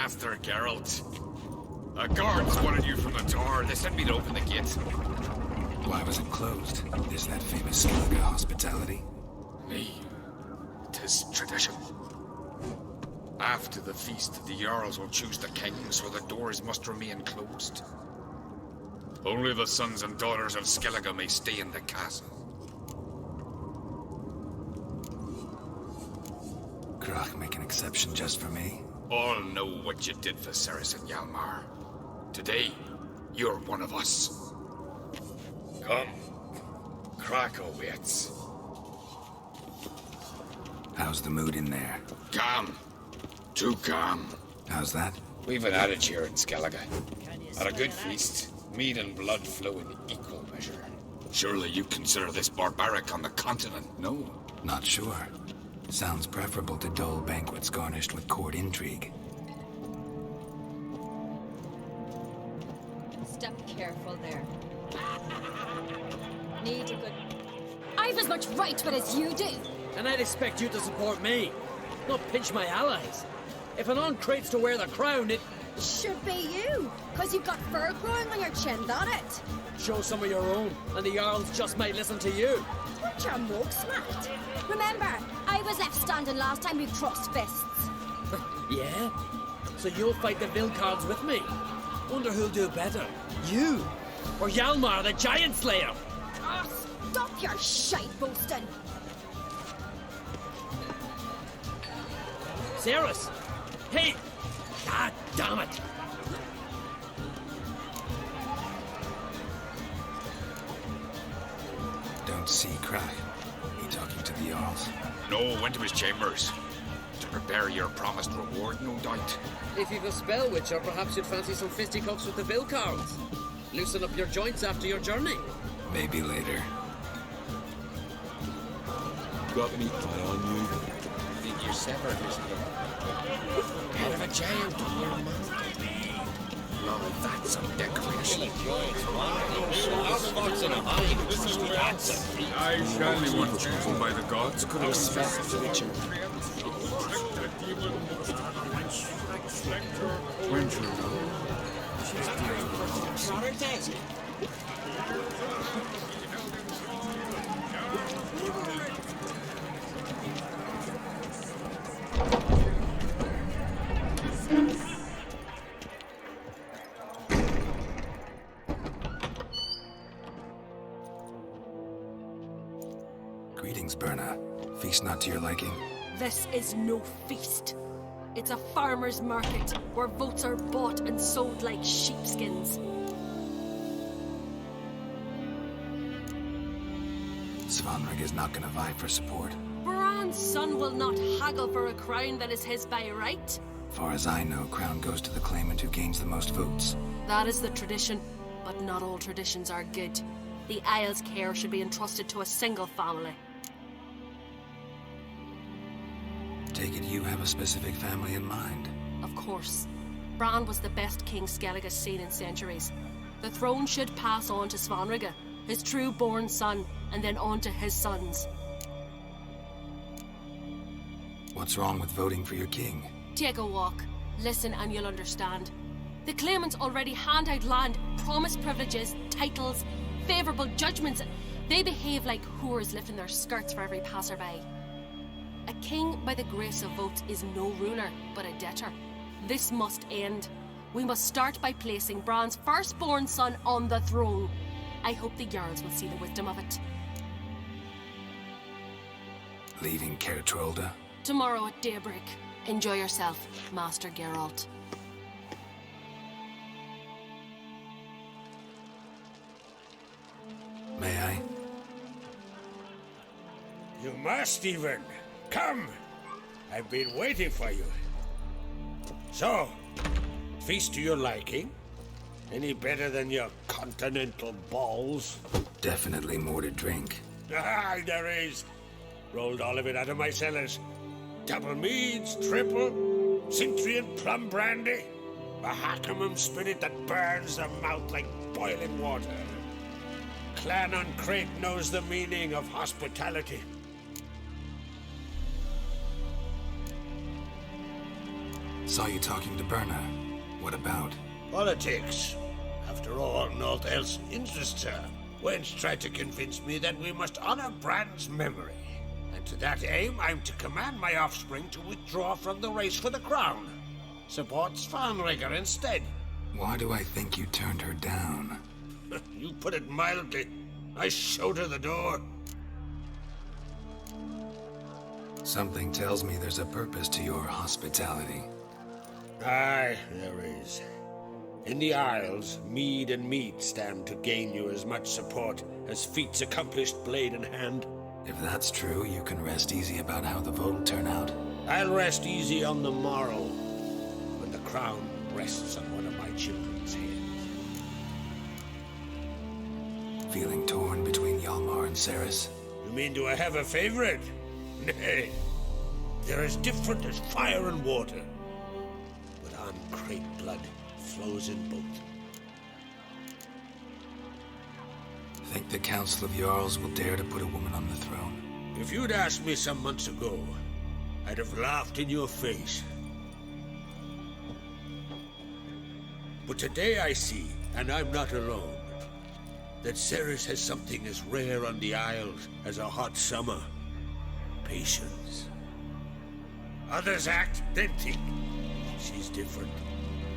Master Geralt. A guards wanted you from the door. They sent me to open the gate. Why was it closed? Is that famous Skellige hospitality? Nay, 'tis tradition. After the feast, the Jarls will choose the king, so the doors must remain closed. Only the sons and daughters of Skellige may stay in the castle. Croc make an exception just for me? All know what you did for Saracen Hjalmar. Today, you're one of us. Come. Krakow waits. How's the mood in there? Calm. Too calm. How's that? We've an adage here in Skellige. At a good feast, meat and blood flow in equal measure. Surely you consider this barbaric on the continent, no? Not sure. Sounds preferable to dull banquets garnished with court intrigue. Step careful there. Need a good... I've as much right to it as you do. And I'd expect you to support me, not pinch my allies. If an on-crate's to wear the crown, it... Should be you, because you've got fur growing on your chin, that it? Show some of your own, and the Jarls just might listen to you. Weren't your mug smacked? Remember, I was left standing last time we crossed fists. Yeah? So you'll fight the Vilcards with me? Wonder who'll do better, you or Hjalmar the Giant Slayer? Oh, stop your shite boasting. Ceres! Hey! God damn it! Don't see Crack. He talking to the Jarls? No, went to his chambers. To prepare your promised reward, no doubt. If you've a spell witcher, perhaps you'd fancy some fisticuffs with the Vilcards. Loosen up your joints after your journey. Maybe later. Got any eye on you? Think you're severed, isn't it? Head of a giant, Lord, that's some decoration. I surely want chosen by the gods could expect Witcher. Greetings, Berna. Feast not to your liking? This is no feast. It's a farmer's market where votes are bought and sold like sheepskins. Svanrig is not gonna vie for support. Bran's son will not haggle for a crown that is his by right. Far as I know, crown goes to the claimant who gains the most votes. That is the tradition, but not all traditions are good. The Isle's care should be entrusted to a single family. Take it you have a specific family in mind. Of course. Bran was the best king Skellige's seen in centuries. The throne should pass on to Svanrige, his true-born son, and then on to his sons. What's wrong with voting for your king? Take a walk. Listen and you'll understand. The claimants already hand out land, promise privileges, titles, favourable judgments. They behave like whores lifting their skirts for every passerby. A king by the grace of votes is no ruler, but a debtor. This must end. We must start by placing Bran's firstborn son on the throne. I hope the Jarls will see the wisdom of it. Leaving Caer Trolda? Tomorrow at daybreak. Enjoy yourself, Master Geralt. May I? You must even. Come! I've been waiting for you. So, feast to your liking? Any better than your continental balls? Definitely more to drink. Ah, there is. Rolled all of it out of my cellars. Double meads, triple, Cintrian plum brandy, a Hackamum spirit that burns the mouth like boiling water. Clan on Crate knows the meaning of hospitality. Saw you talking to Berna. What about? Politics. After all, naught else interests her. Wench tried to convince me that we must honor Bran's memory. And to that aim, I'm to command my offspring to withdraw from the race for the crown. Support Svanrigger instead. Why do I think you turned her down? You put it mildly. I showed her the door. Something tells me there's a purpose to your hospitality. Aye, there is. In the Isles, mead and meat stand to gain you as much support as feats accomplished blade in hand. If that's true, you can rest easy about how the vote'll turn out. I'll rest easy on the morrow, when the crown rests on one of my children's heads. Feeling torn between Hjalmar and Cerys? You mean, do I have a favorite? Nay. They're as different as fire and water. But uncraped blood flows in both. Think the Council of Jarls will dare to put a woman on the throne? If you'd asked me some months ago, I'd have laughed in your face. But today I see, and I'm not alone, that Cerys has something as rare on the Isles as a hot summer. Patience. Others act, then think. She's different.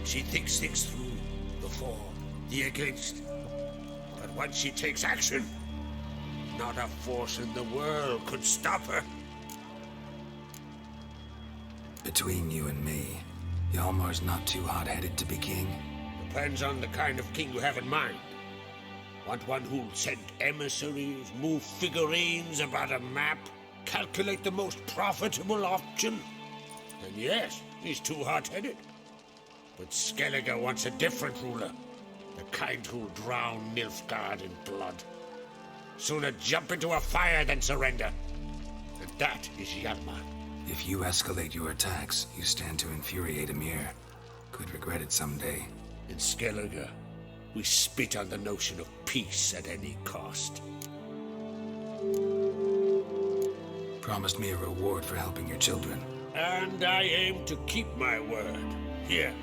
She thinks things through, the for, the against. But once she takes action, not a force in the world could stop her. Between you and me, Hjalmar's not too hot-headed to be king. Depends on the kind of king you have in mind. Want one who'll send emissaries, move figurines about a map, calculate the most profitable option? Then yes, he's too hot-headed. But Skellige wants a different ruler. The kind who'll drown Nilfgaard in blood. Sooner jump into a fire than surrender. And that is Hjalmar. If you escalate your attacks, you stand to infuriate Emir. Could regret it someday. In Skellige, we spit on the notion of peace at any cost. Promised me a reward for helping your children. And I aim to keep my word. Here.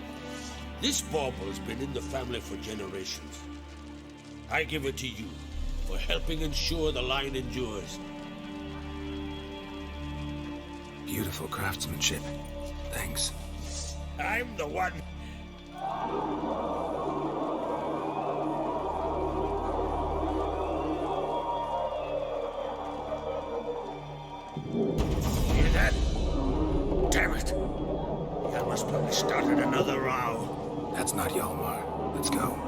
This bauble's been in the family for generations. I give it to you for helping ensure the line endures. Beautiful craftsmanship. Thanks. I'm the one. Hear that? Damn it. Hjalmar's probably started another row. That's not Hjalmar. Let's go.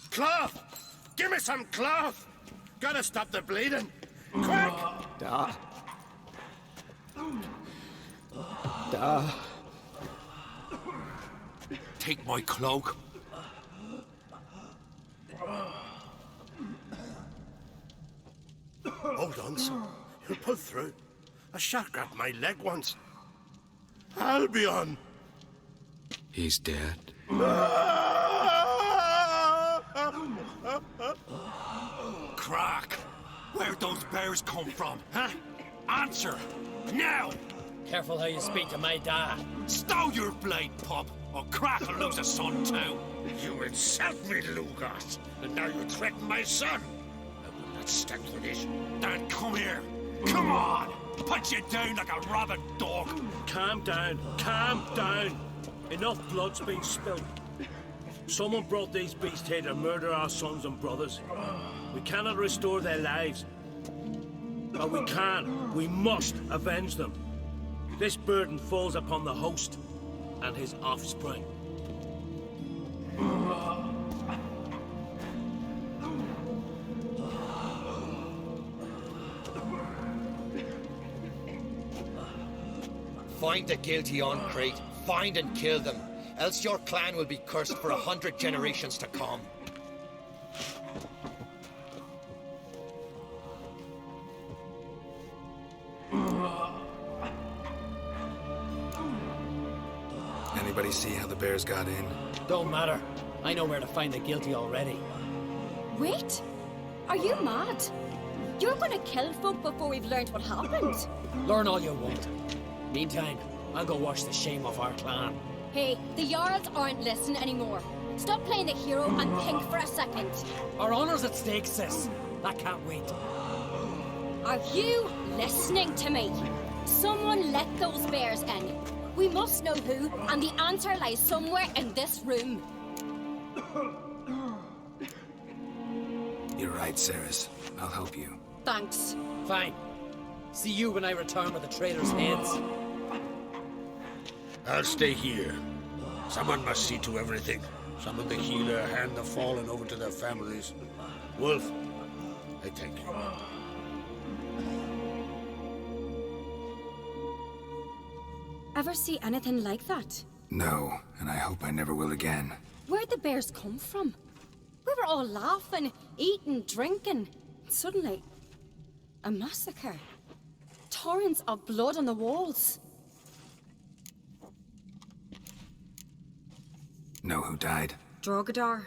Cloth! Give me some cloth! Gotta stop the bleeding! Quick! Da. Da. Take my cloak. Hold on, son. You'll pull through. A shark grabbed my leg once. Albion! He's dead. Crack! Where'd those bears come from, huh? Answer! Now! Careful how you speak to my dad. Stow your blade, pup, or Crack will lose a son too! You insult me, Lugas, and now you threaten my son! I will not stand for this. Then come here! Come on! Put you down like a rabid dog! Calm down, calm down. Enough blood's been spilled. Someone brought these beasts here to murder our sons and brothers. We cannot restore their lives. But we must avenge them. This burden falls upon the host and his offspring. Find the guilty on Crete, find and kill them, else your clan will be cursed for 100 generations to come. Anybody see how the bears got in? Don't matter. I know where to find the guilty already. Wait! Are you mad? You're gonna kill folk before we've learned what happened. Learn all you want. Meantime, I'll go wash the shame off our clan. Hey, the Jarls aren't listening anymore. Stop playing the hero and think for a second. Our honor's at stake, sis. That can't wait. Are you listening to me? Someone let those bears in. We must know who, and the answer lies somewhere in this room. You're right, Ceres. I'll help you. Thanks. Fine. See you when I return with the traitors' heads. I'll stay here. Someone must see to everything. Summon the healer, hand the fallen over to their families. Wolf, I thank you. Ever see anything like that? No, and I hope I never will again. Where'd the bears come from? We were all laughing, eating, drinking. Suddenly, a massacre. Torrents of blood on the walls. Know who died? Drogadar,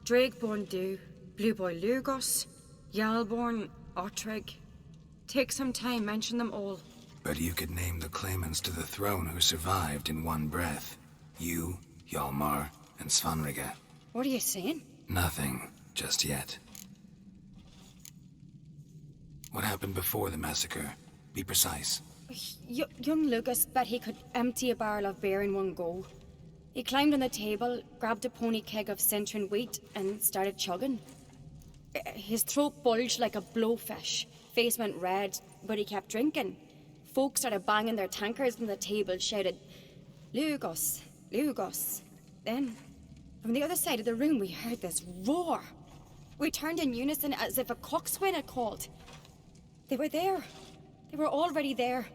Drakeborn Du, Blue Boy Lugos, Yalborn, Ottrig. Take some time, mention them all. But you could name the claimants to the throne who survived in one breath. You, Hjalmar, and Svanrige. What are you saying? Nothing, just yet. What happened before the massacre? Be precise. Young Lucas bet he could empty a barrel of beer in one go. He climbed on the table, grabbed a pony keg of Centurion wheat, and started chugging. His throat bulged like a blowfish. Face went red, but he kept drinking. Folks started banging their tankards on the table, shouted, "Lugos, Lugos." Then, from the other side of the room, we heard this roar. We turned in unison as if a coxswain had called. They were there. They were already there.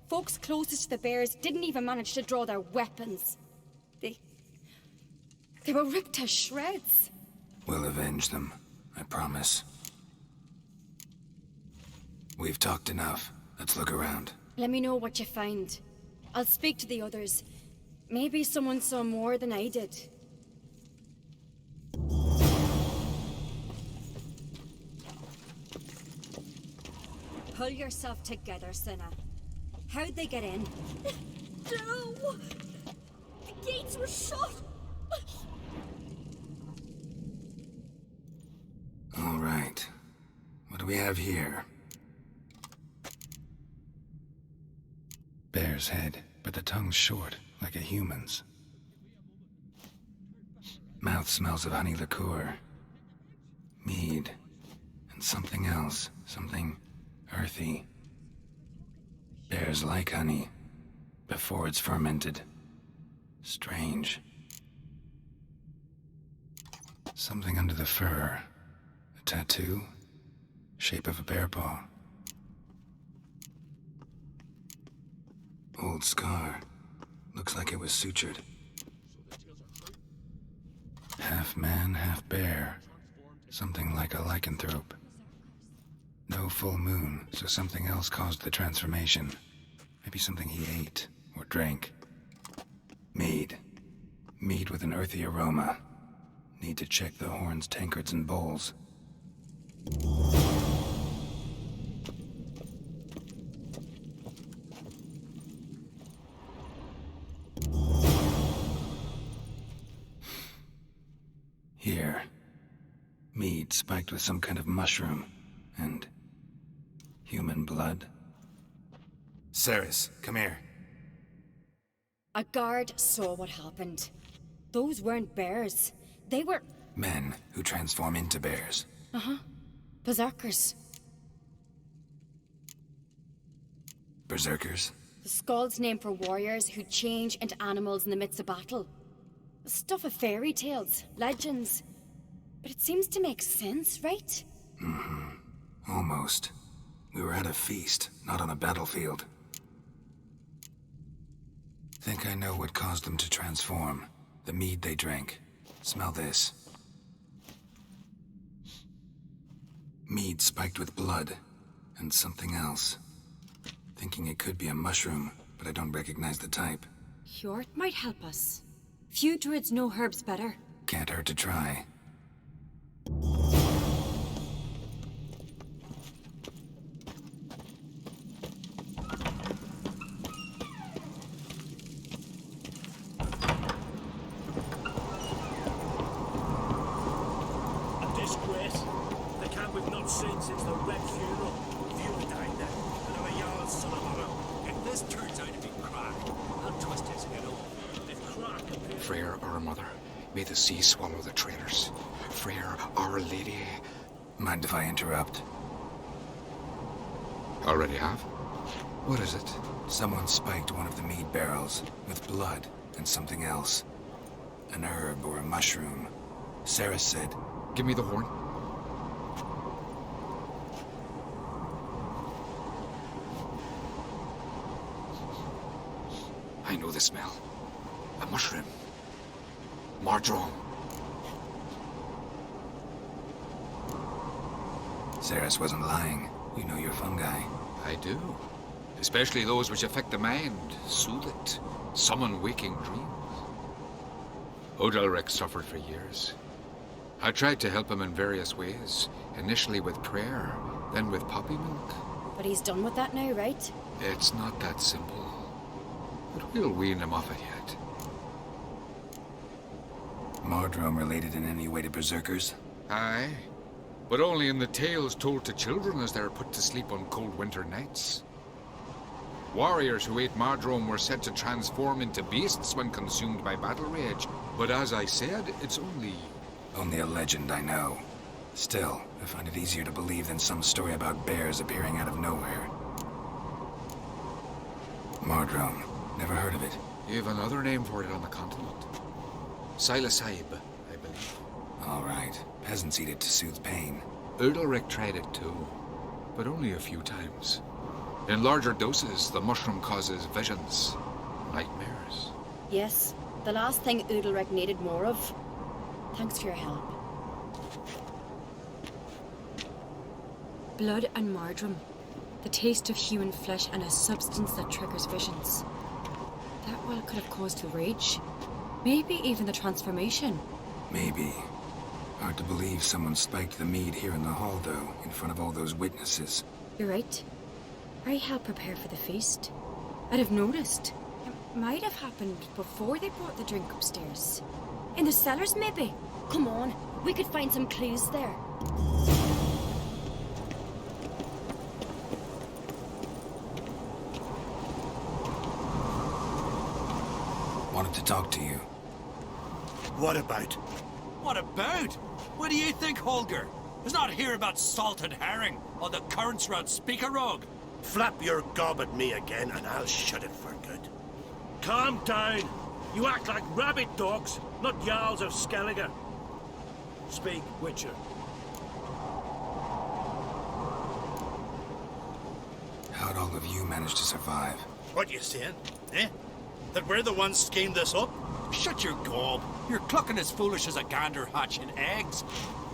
Folks closest to the bears didn't even manage to draw their weapons. They were ripped to shreds. We'll avenge them, I promise. We've talked enough. Let's look around. Let me know what you find. I'll speak to the others. Maybe someone saw more than I did. Pull yourself together, Cinna. How'd they get in? No! The gates were shut! All right. What do we have here? Bear's head, but the tongue's short, like a human's. Mouth smells of honey liqueur. Mead. And something else. Something earthy. Bears like honey, before it's fermented. Strange. Something under the fur. A tattoo? Shape of a bear paw. Old scar. Looks like it was sutured. Half man, half bear. Something like a lycanthrope. No full moon, so something else caused the transformation. Maybe something he ate or Drink. Mead. Mead with an earthy aroma. Need to check the horns, tankards, and bowls. Here. Mead spiked with some kind of mushroom. And human blood. Ceres, come here. A guard saw what happened. Those weren't bears. They were... Men who transform into bears. Uh-huh. Berserkers. Berserkers? The Skald's name for warriors who change into animals in the midst of battle. Stuff of fairy tales, legends. But it seems to make sense, right? Mm-hmm. Almost. We were at a feast, not on a battlefield. Think I know what caused them to transform. The mead they drank. Smell this. Mead spiked with blood. And something else. Thinking it could be a mushroom, but I don't recognize the type. Hjort might help us. Few druids know herbs better. Can't hurt to try. Since the Red funeral, Viewer died then, and our Jarl's son of honor. If this turns out to be Crack, I'll twist his head off. If Crack appears... Freyr, our mother, may the sea swallow the traitors. Freyr, our lady... Mind if I interrupt? Already have? What is it? Someone spiked one of the mead barrels with blood and something else. An herb or a mushroom. Sarah said... Give me the horn. I know the smell. A mushroom. Mardrome. Ceres wasn't lying. You know your fungi. I do. Especially those which affect the mind, soothe it, summon waking dreams. Odalric suffered for years. I tried to help him in various ways. Initially with prayer, then with poppy milk. But he's done with that now, right? It's not that simple. But we'll wean him off it yet. Mardrome related in any way to berserkers? Aye. But only in the tales told to children as they're put to sleep on cold winter nights. Warriors who ate Mardrome were said to transform into beasts when consumed by battle rage. But as I said, it's only... Only a legend, I know. Still, I find it easier to believe than some story about bears appearing out of nowhere. Mardrome. Never heard of it. You have another name for it on the continent. Silasaib, I believe. All right. Peasants eat it to soothe pain. Udalric tried it too, but only a few times. In larger doses, the mushroom causes visions, nightmares. Yes, the last thing Udalric needed more of. Thanks for your help. Blood and Mardrome. The taste of human flesh and a substance that triggers visions. That well could have caused the rage. Maybe even the transformation. Maybe. Hard to believe someone spiked the mead here in the hall, though, in front of all those witnesses. You're right. I helped prepare for the feast. I'd have noticed. It might have happened before they brought the drink upstairs. In the cellars, maybe? Come on, we could find some clues there. Wanted to talk to you. What about? What about? What do you think, Holger? It's not here about salted herring or the currents round Speakerog. Flap your gob at me again and I'll shut it for good. Calm down. You act like rabbit dogs, not Jarls of Skellige. Speak, Witcher. How'd all of you manage to survive? What you saying? Eh? That we're the ones schemed this up? Shut your gob. You're clucking as foolish as a gander hatching eggs.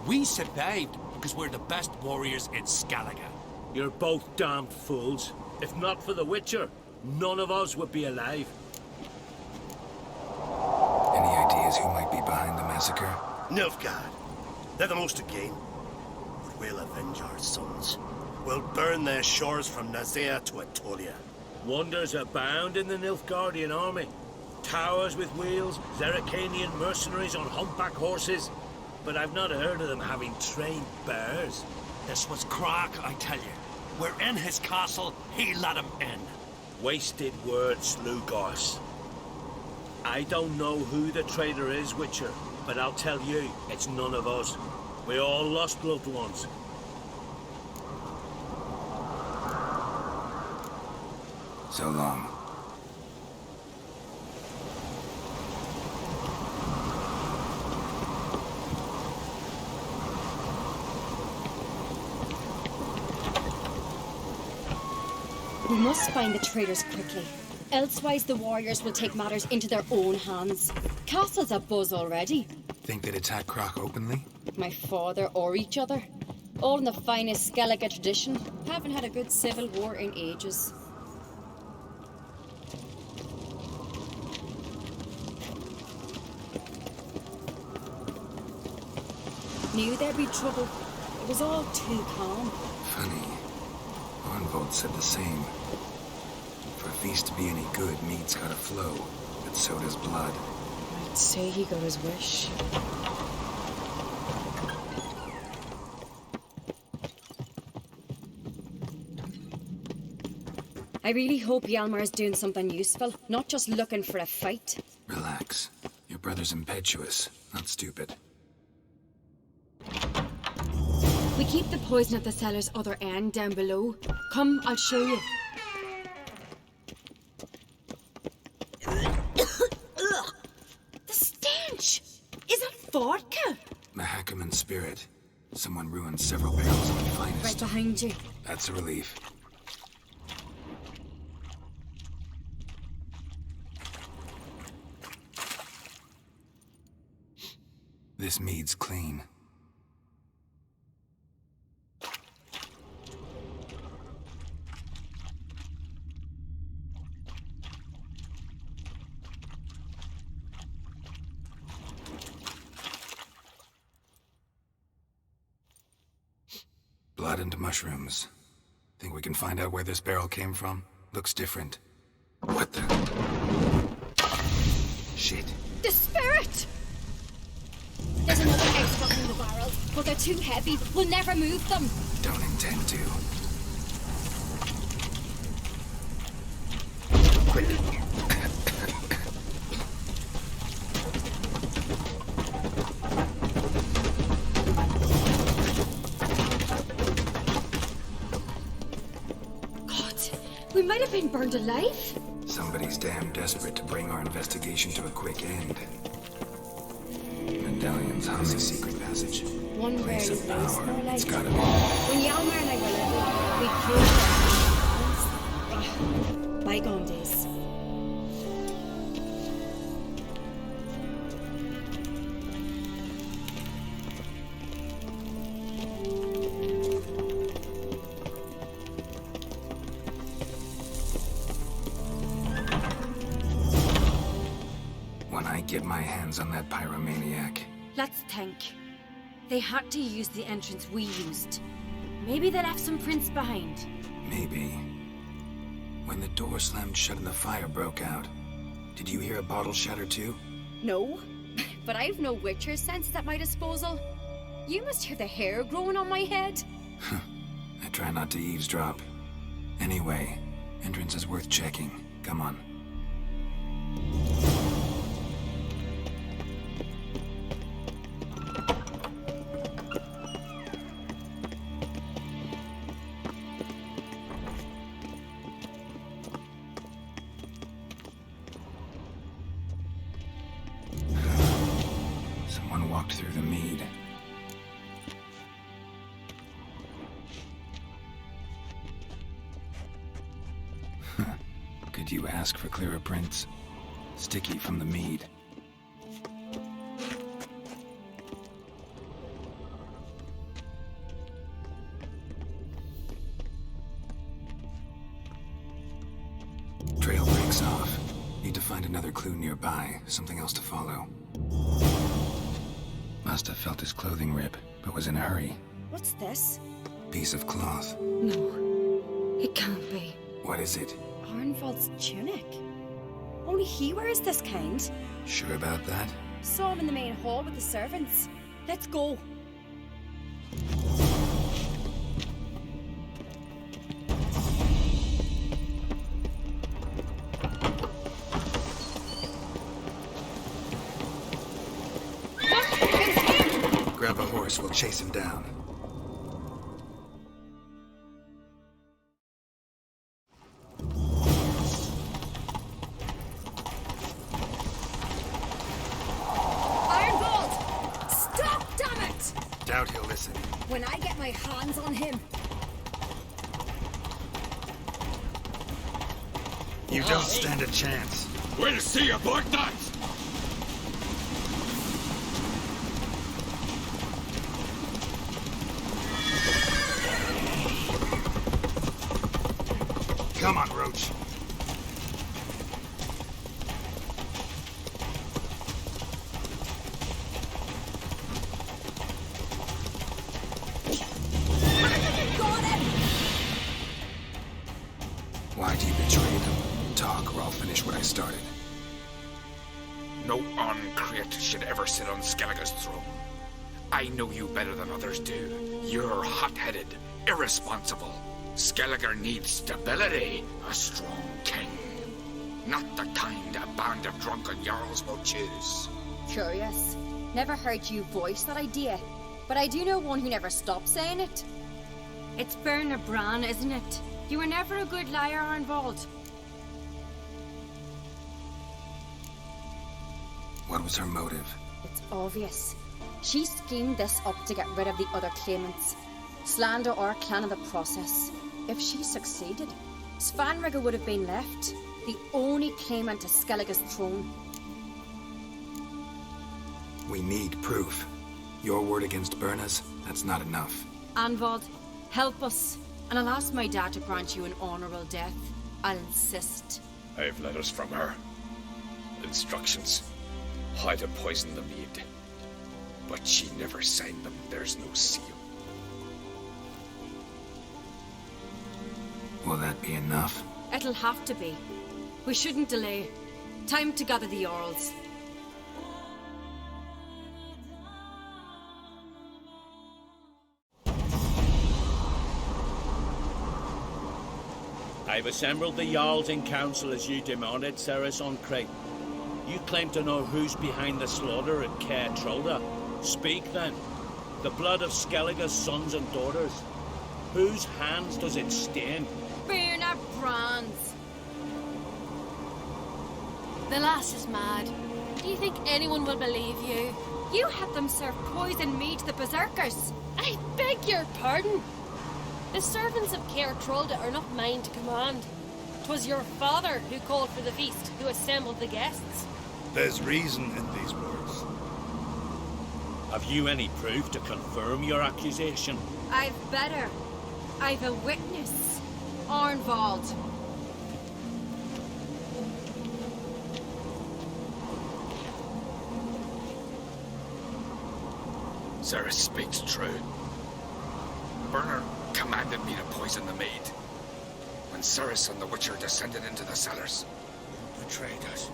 We survived because we're the best warriors in Skellige. You're both damned fools. If not for the Witcher, none of us would be alive. ideas who might be behind the massacre? Nilfgaard. They're the most again. But we'll avenge our sons. We'll burn their shores from Nazea to Atolia. Wonders abound in the Nilfgaardian army. Towers with wheels, Zerrikanian mercenaries on humpback horses. But I've not heard of them having trained bears. This was Croc, I tell you. We're in his castle, he let him in. Wasted words, Lugos. I don't know who the traitor is, Witcher, but I'll tell you, it's none of us. We all lost loved ones. So long. We must find the traitors quickly. Elsewise, the warriors will take matters into their own hands. Castle's abuzz already. Think they'd attack Croc openly? My father or each other. All in the finest Skellige tradition. Haven't had a good civil war in ages. Knew there'd be trouble. It was all too calm. Funny. Arnvold said the same. For a feast to be any good, mead's gotta flow, but so does blood. I'd say he got his wish. I really hope Hjalmar's doing something useful, not just looking for a fight. Relax. Your brother's impetuous, not stupid. We keep the poison at the cellar's other end down below. Come, I'll show you. The stench! Is it vodka? Mahakaman spirit. Someone ruined several barrels of the finest. Right behind you. That's a relief. This mead's clean. Blood and mushrooms. Think we can find out where this barrel came from? Looks different. What the? Shit. The spirit! There's another extra in the barrels, but they're too heavy. We'll never move them. Don't intend to. Quick. We might have been burned alive. Somebody's damn desperate to bring our investigation to a quick end. Medallion's humming secret passage. One Place rarely of plays power. more like It's gotta be. When Hjalmar and I were little, we proved bygone days. Get my hands on that pyromaniac. Let's think. They had to use the entrance we used. Maybe they left some prints behind. Maybe. When the door slammed shut and the fire broke out, did you hear a bottle shatter too? No, but I've no Witcher senses at my disposal. You must hear the hair growing on my head. I try not to eavesdrop. Anyway, entrance is worth checking. Come on. Through the mead. Could you ask for clearer prints? Sticky from the mead. Trail breaks off. Need to find another clue nearby, something else to follow. Must have felt his clothing rip, but was in a hurry. What's this? Piece of cloth. No, it can't be. What is it? Arnvald's tunic. Only he wears this kind. Sure about that? Saw him in the main hall with the servants. Let's go. Grab a horse, we'll chase him down. Arnvald! Stop, damn it! Doubt he'll listen. When I get my hands on him. You don't stand a chance. We'll see about that! Come on, Roach. Got him! Why do you betray them? Talk, or I'll finish what I started. No uncreate should ever sit on Skellige's throne. I know you better than others do. You're hot-headed, irresponsible. Skellige needs stability, a strong king. Not the kind a band of drunken jarls will choose. Curious. Never heard you voice that idea, but I do know one who never stops saying it. It's Berna Bran, isn't it? You were never a good liar, Arnvald. What was her motive? It's obvious. She schemed this up to get rid of the other claimants. Slander our clan in the process. If she succeeded, Svanrigga would have been left, the only claimant to Skellige's throne. We need proof. Your word against Berna's, that's not enough. Arnvald, help us, and I'll ask my dad to grant you an honourable death. I'll insist. I have letters from her. Instructions. How to poison the mead. But she never signed them. There's no seal. Will that be enough? It'll have to be. We shouldn't delay. Time to gather the Jarls. I've assembled the Jarls in council as you demanded, Ceres on Crate. You claim to know who's behind the slaughter at Caer Trolda. Speak then. The blood of Skellige's sons and daughters. Whose hands does it stain? Berna Bran's. The lass is mad. Do you think anyone will believe you? You had them serve poison mead to the berserkers. I beg your pardon. The servants of Caer Trolda are not mine to command. 'Twas your father who called for the feast, who assembled the guests. There's reason in these words. Have you any proof to confirm your accusation? I've better. I've a witness. Arnvald. Ceres speaks true. Berna commanded me to poison the maid. When Ceres and the Witcher descended into the cellars. You betrayed us.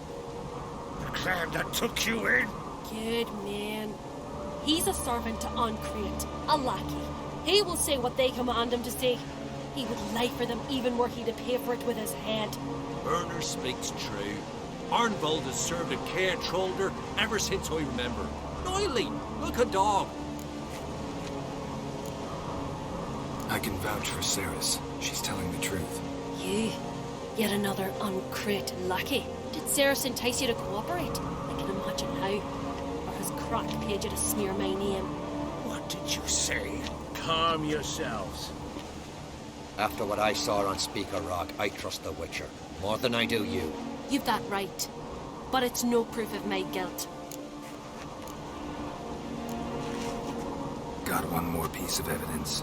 The clan that took you in. Good man. He's a servant to Uncreate, a lackey. He will say what they command him to say. He would lie for them even were he to pay for it with his head. Berner speaks true. Arnvald has served at Caer Trolda ever since I remember. Noily, look a dog. I can vouch for Ceres. She's telling the truth. You, yet another Uncreate lackey. Did Ceres entice you to cooperate? I can imagine how. Or has Croc paid you to smear my name? What did you say? Calm yourselves. After what I saw on Speaker Rock, I trust the Witcher. More than I do you. You've that right. But it's no proof of my guilt. Got one more piece of evidence.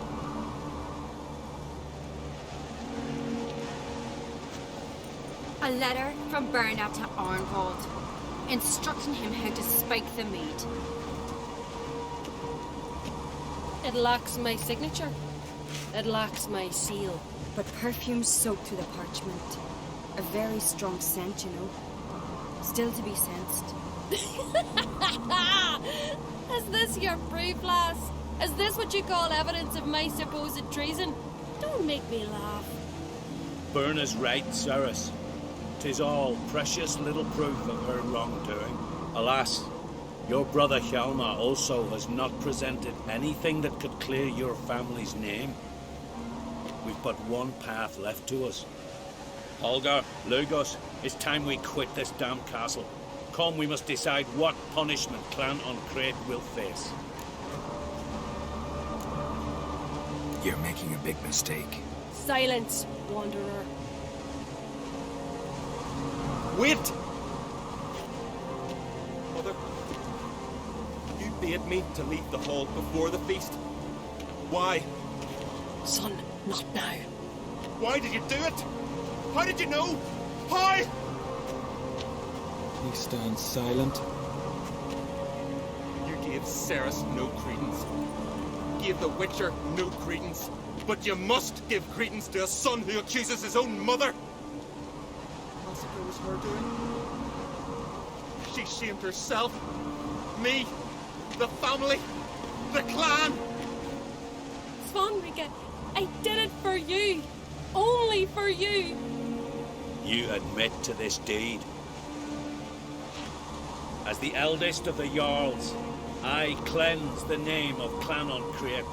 A letter from Berna to Arnvald, instructing him how to spike the mead. It lacks my signature. It lacks my seal. But perfume soaked through the parchment. A very strong scent, you know. Still to be sensed. Is this your proof, lass? Is this what you call evidence of my supposed treason? Don't make me laugh. Berna's right, Ceres. 'Tis all precious little proof of her wrongdoing. Alas, your brother Hjalmar also has not presented anything that could clear your family's name. We've but one path left to us. Holger, Lugos, it's time we quit this damn castle. Come, we must decide what punishment Clan Uncrate will face. You're making a big mistake. Silence, wanderer. Wait! Mother, you bade me to leave the hall before the feast. Why? Son, not now. Why did you do it? How did you know? How? He stands silent. You gave Ceres no credence. Gave the Witcher no credence. But you must give credence to a son who accuses his own mother. Massacre was her doing. She shamed herself. Me. The family. The clan. Svanrige, I did it for you. Only for you. You admit to this deed. As the eldest of the Jarls, I cleanse the name of Clan Uncrate,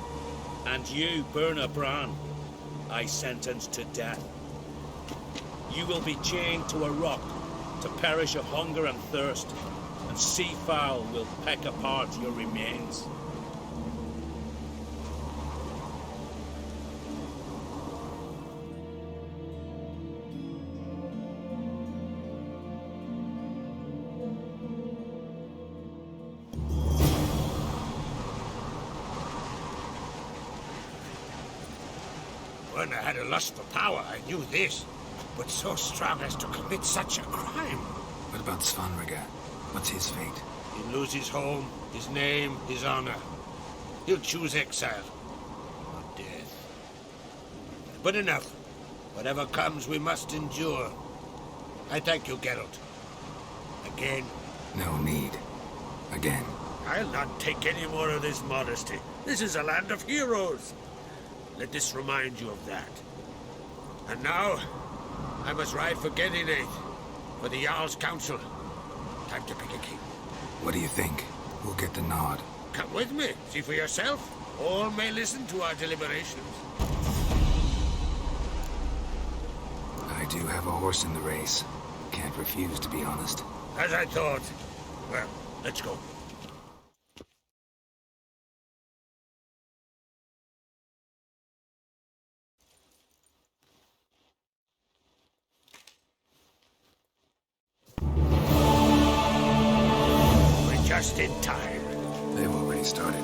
and you, Berna Bran, I sentence to death. You will be chained to a rock to perish of hunger and thirst, and seafowl will peck apart your remains. When I had a lust for power, I knew this. But so strong as to commit such a crime. What about Svanrige? What's his fate? He'll lose his home, his name, his honor. He'll choose exile, not death. But enough. Whatever comes, we must endure. I thank you, Geralt. Again. No need. Again. I'll not take any more of this modesty. This is a land of heroes. Let this remind you of that. And now, I must ride for Gedinath, for the Jarl's Council. Time to pick a king. What do you think? Who'll get the nod? Come with me, see for yourself. All may listen to our deliberations. I do have a horse in the race. Can't refuse, to be honest. As I thought. Well, let's go. Just in time. They've already started.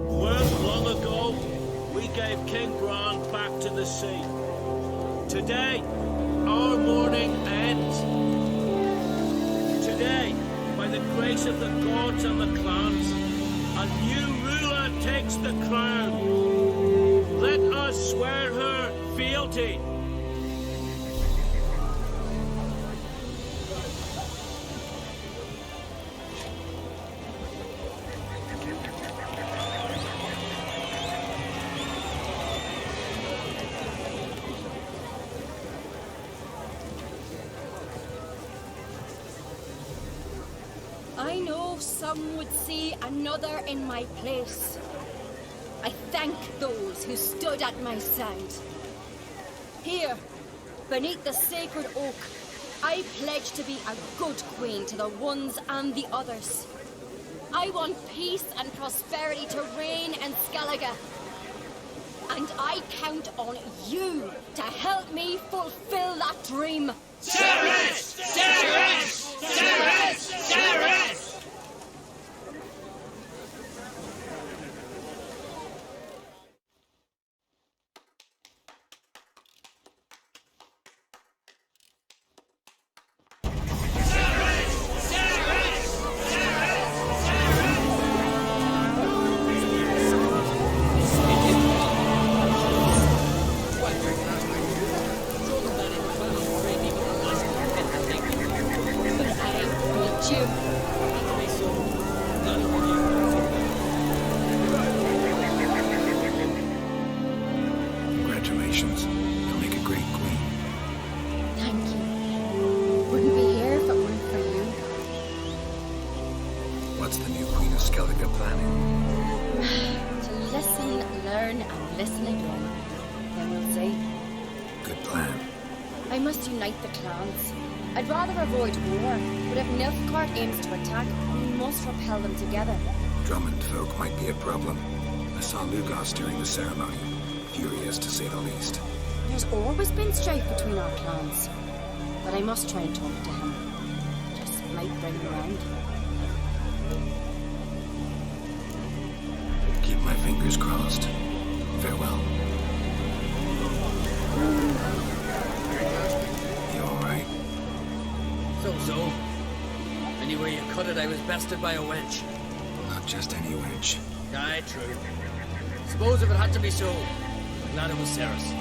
Well, long ago, we gave King Bran back to the sea. Today, our mourning ends. Today, by the grace of the gods and the clans, a new ruler takes the crown. Let us swear her fealty. I know some would see another in my place. I thank those who stood at my side. Here, beneath the sacred oak, I pledge to be a good queen to the ones and the others. I want peace and prosperity to reign in Skellige. And I count on you to help me fulfill that dream. Ceres! Ceres! Ceres! Ceres! Ceres! Skellige planning? To listen, learn, and listen again. Then we'll see. Good plan. I must unite the clans. I'd rather avoid war, but if Nilfgaard aims to attack, we must repel them together. Drummond folk might be a problem. I saw Lugos during the ceremony. Furious, to say the least. There's always been strife between our clans. But I must try and talk to him. Just might bring him around. Keep my fingers crossed. Farewell. You alright? So. Anyway you cut it, I was bested by a wench. Not just any wench. Aye, true. Suppose if it had to be so, I'm glad it was Ceres.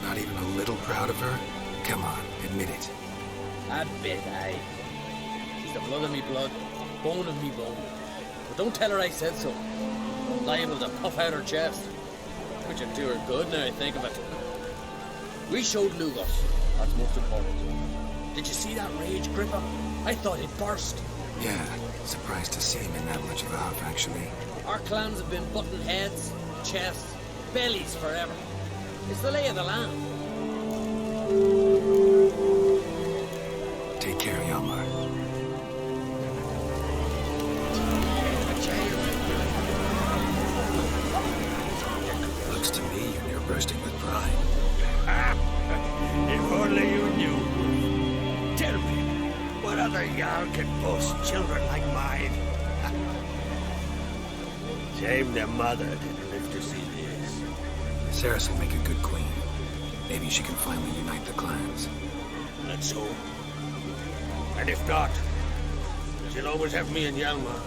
Not even a little proud of her? Come on, admit it. A bit, aye. She's the blood of me blood, bone of me bone. But don't tell her I said so. Liable to puff out her chest. Which would do her good now I think of it. We showed Lugos. That's most important. Did you see that rage grip him? I thought he'd burst. Yeah, surprised to see him in that much of a huff, actually. Our clans have been butting heads, chests, bellies forever. It's the lay of the land. Take care, Hjalmar. Looks to me you're near bursting with pride. If only you knew. Tell me, what other Jarl can boast children like mine? Shame their mother didn't live to see this. Ceres will make a good queen. Maybe she can finally unite the clans. Let's hope. And if not, she'll always have me and Hjalmar.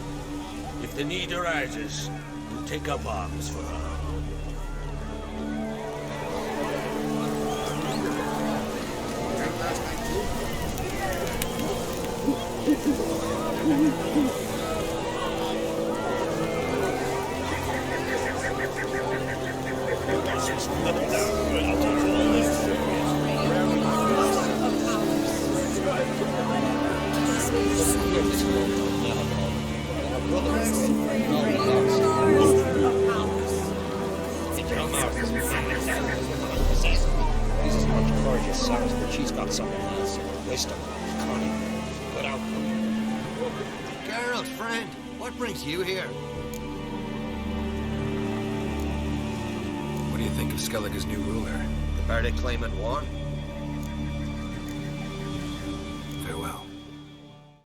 If the need arises, we'll take up arms for her. But she's got something else. Wisdom, cunning, good outcome. Geralt, friend, what brings you here? What do you think of Skellige's new ruler? The verdict claimant won.